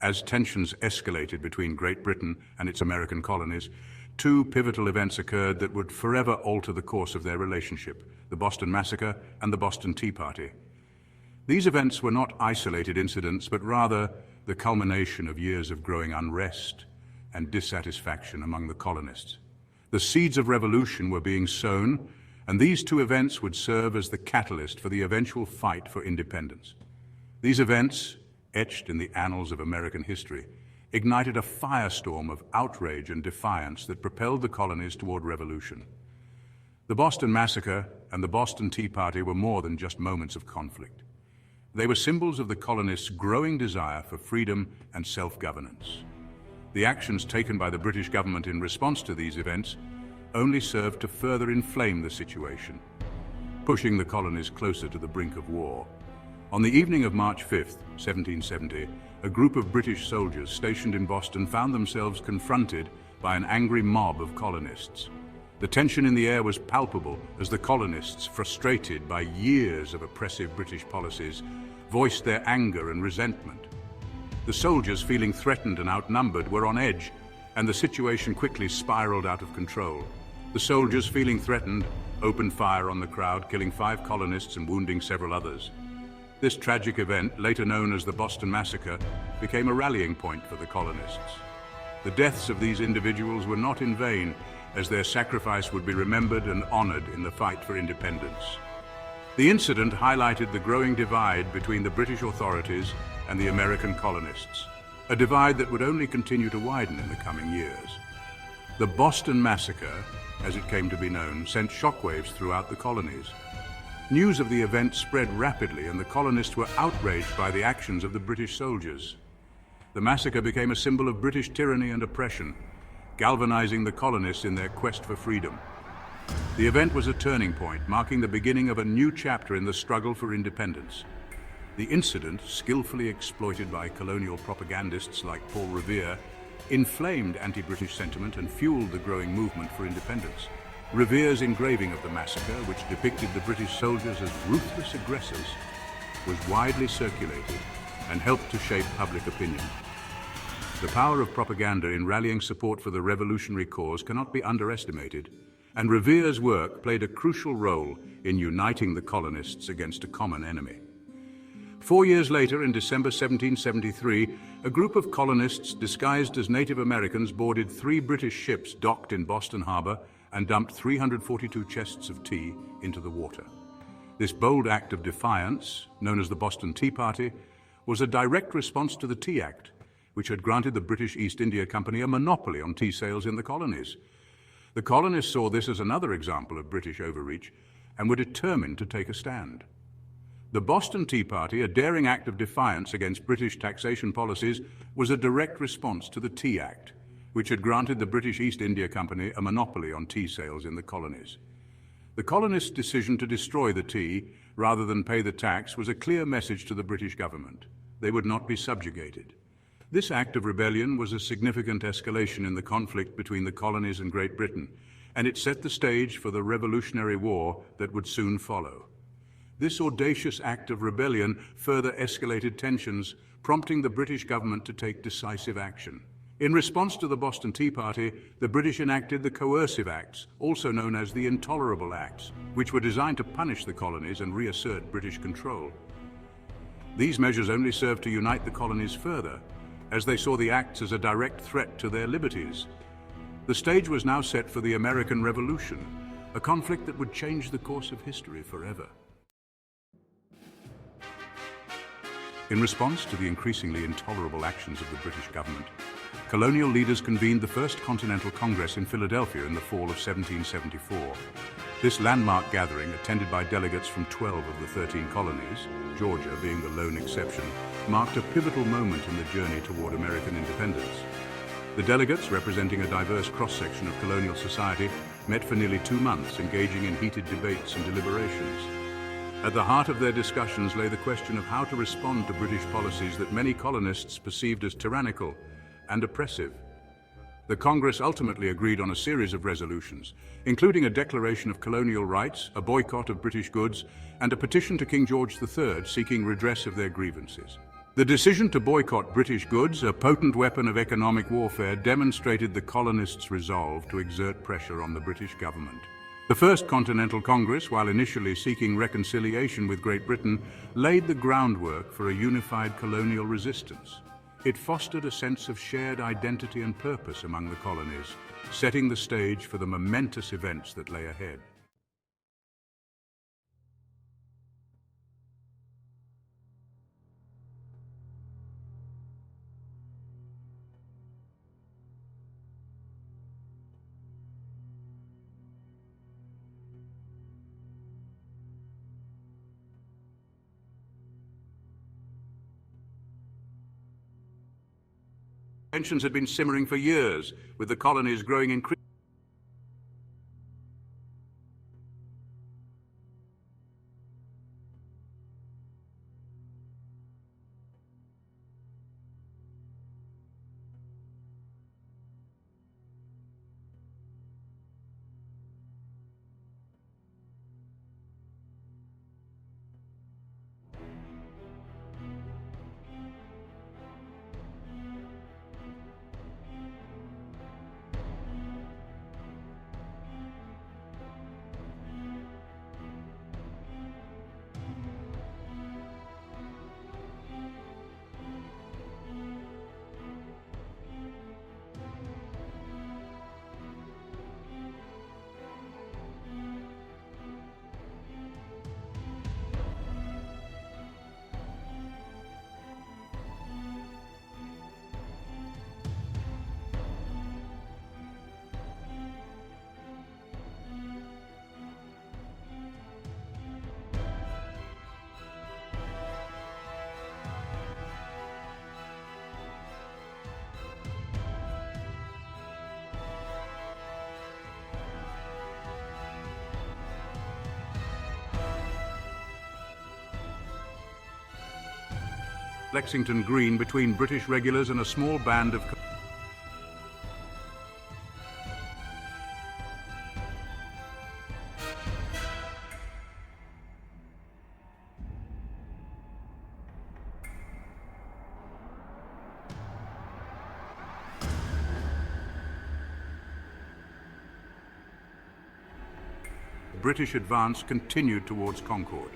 As tensions escalated between Great Britain and its American colonies, two pivotal events occurred that would forever alter the course of their relationship: the Boston Massacre and the Boston Tea Party. These events were not isolated incidents, but rather the culmination of years of growing unrest and dissatisfaction among the colonists. The seeds of revolution were being sown, and these two events would serve as the catalyst for the eventual fight for independence. These events, etched in the annals of American history, ignited a firestorm of outrage and defiance that propelled the colonies toward revolution. The Boston Massacre and the Boston Tea Party were more than just moments of conflict. They were symbols of the colonists' growing desire for freedom and self-governance. The actions taken by the British government in response to these events only served to further inflame the situation, pushing the colonies closer to the brink of war. On the evening of March 5th, 1770, a group of British soldiers stationed in Boston found themselves confronted by an angry mob of colonists. The tension in the air was palpable as the colonists, frustrated by years of oppressive British policies, voiced their anger and resentment. The soldiers, feeling threatened and outnumbered, were on edge, and the situation quickly spiraled out of control. The soldiers, feeling threatened, opened fire on the crowd, killing 5 colonists and wounding several others. This tragic event, later known as the Boston Massacre, became a rallying point for the colonists. The deaths of these individuals were not in vain, as their sacrifice would be remembered and honored in the fight for independence. The incident highlighted the growing divide between the British authorities and the American colonists, a divide that would only continue to widen in the coming years. The Boston Massacre, as it came to be known, sent shockwaves throughout the colonies. News of the event spread rapidly, and the colonists were outraged by the actions of the British soldiers. The massacre became a symbol of British tyranny and oppression, galvanizing the colonists in their quest for freedom. The event was a turning point, marking the beginning of a new chapter in the struggle for independence. The incident, skillfully exploited by colonial propagandists like Paul Revere, inflamed anti-British sentiment and fueled the growing movement for independence. Revere's engraving of the massacre, which depicted the British soldiers as ruthless aggressors, was widely circulated and helped to shape public opinion. The power of propaganda in rallying support for the revolutionary cause cannot be underestimated, and Revere's work played a crucial role in uniting the colonists against a common enemy. 4 years later, in December 1773, a group of colonists disguised as Native Americans boarded 3 British ships docked in Boston Harbor and dumped 342 chests of tea into the water. This bold act of defiance, known as the Boston Tea Party, was a direct response to the Tea Act, which had granted the British East India Company a monopoly on tea sales in the colonies. The colonists saw this as another example of British overreach and were determined to take a stand. The Boston Tea Party, a daring act of defiance against British taxation policies, was a direct response to the Tea Act, which had granted the British East India Company a monopoly on tea sales in the colonies. The colonists' decision to destroy the tea rather than pay the tax was a clear message to the British government. They would not be subjugated. This act of rebellion was a significant escalation in the conflict between the colonies and Great Britain, and it set the stage for the Revolutionary War that would soon follow. This audacious act of rebellion further escalated tensions, prompting the British government to take decisive action. In response to the Boston Tea Party, the British enacted the Coercive Acts, also known as the Intolerable Acts, which were designed to punish the colonies and reassert British control. These measures only served to unite the colonies further, as they saw the acts as a direct threat to their liberties. The stage was now set for the American Revolution, a conflict that would change the course of history forever. In response to the increasingly intolerable actions of the British government, colonial leaders convened the First Continental Congress in Philadelphia in the fall of 1774. This landmark gathering, attended by delegates from 12 of the 13 colonies, Georgia being the lone exception, marked a pivotal moment in the journey toward American independence. The delegates, representing a diverse cross-section of colonial society, met for nearly 2 months, engaging in heated debates and deliberations. At the heart of their discussions lay the question of how to respond to British policies that many colonists perceived as tyrannical and oppressive. The Congress ultimately agreed on a series of resolutions, including a declaration of colonial rights, a boycott of British goods, and a petition to King George III seeking redress of their grievances. The decision to boycott British goods, a potent weapon of economic warfare, demonstrated the colonists' resolve to exert pressure on the British government. The First Continental Congress, while initially seeking reconciliation with Great Britain, laid the groundwork for a unified colonial resistance. It fostered a sense of shared identity and purpose among the colonies, setting the stage for the momentous events that lay ahead. Tensions had been simmering for years, with the colonies growing increasingly. Lexington Green between British regulars and a small band of... British advance continued towards Concord.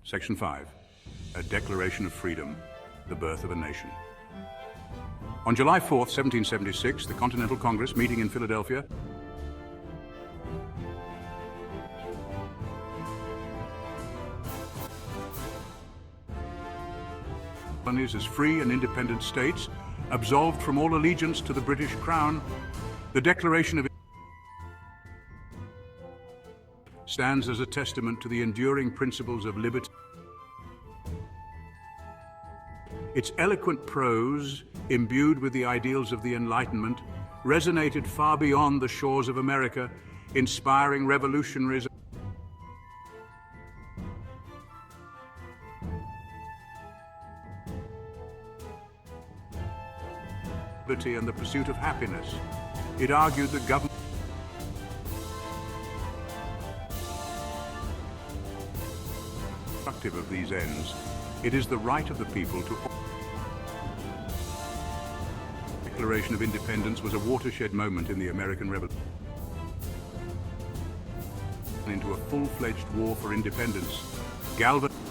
Section 5. A Declaration of Freedom, the Birth of a Nation. On July 4th, 1776, the Continental Congress, meeting in Philadelphia, colonies as free and independent states, absolved from all allegiance to the British Crown, the Declaration of stands as a testament to the enduring principles of liberty. Its eloquent prose, imbued with the ideals of the Enlightenment, resonated far beyond the shores of America, inspiring revolutionaries and the pursuit of happiness. It argued that government of these ends, it is the right of the people to. The Declaration of Independence was a watershed moment in the American Revolution into a full-fledged war for independence, galvanized